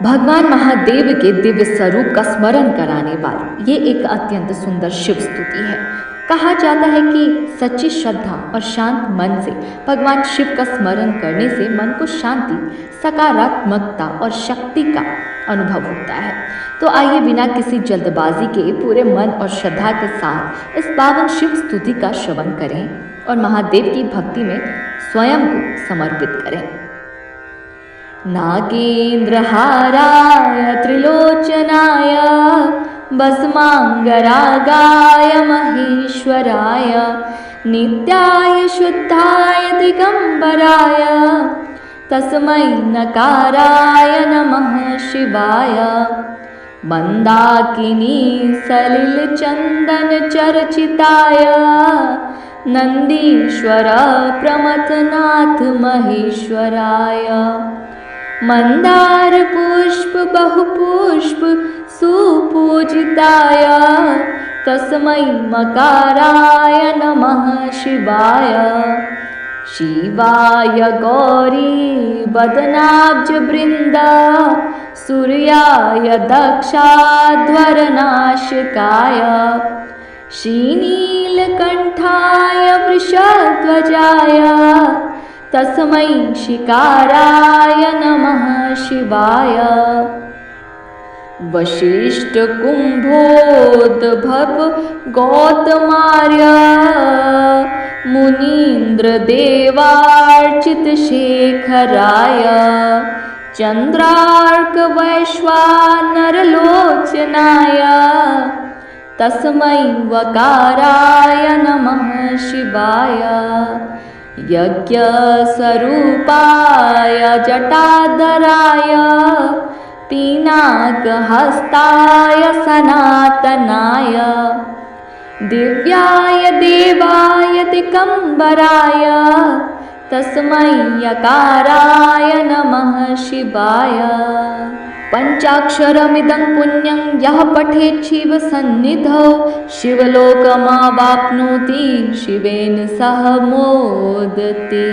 भगवान महादेव के दिव्य स्वरूप का स्मरण कराने वाली ये एक अत्यंत सुंदर शिव स्तुति है। कहा जाता है कि सच्ची श्रद्धा और शांत मन से भगवान शिव का स्मरण करने से मन को शांति, सकारात्मकता और शक्ति का अनुभव होता है। तो आइए बिना किसी जल्दबाजी के पूरे मन और श्रद्धा के साथ इस पावन शिव स्तुति का श्रवण करें और महादेव की भक्ति में स्वयं को समर्पित करें। नागेन्द्रहाराय त्रिलोचनाय भस्मांगरागाय महेश्वराय नित्याय शुद्धाय दिगंबराय तस्मै नकाराय नमः शिवाय। मंदाकिनी सलिल चंदन चर्चिताय नंदीश्वर प्रमथनाथ महेश्वराय। मंदार पुष्प बहुपुष्प सुपूजिताय तस्मै मकाराय नमः शिवाय। शिवाय गौरी बदनाब्ज वृंद सूर्याय दक्षाध्वरनाशिकाय श्रीनीलकंठाय वृषध्वजाय तस्मै शिकाराय नमः शिवाय। वशिष्ठ कुंभोद्भव गौतमार्य मुनीन्द्र देवार्चित शेखराय चंद्रार्क वैश्वानरलोचनाय तस्मै वकाराय नमः शिवाय। यज्ञस्वरूपाय जटाधराय पिनाकहस्ताय सनातनाय दिव्याय देवाय दिगंबराय तस्मै यकाराय नमः शिवाय। पंचाक्षरमिदं पुण्यं यः पठेत् शिवसन्निधौ शिवलोकमावाप्नोति शिवेन सह मोदते।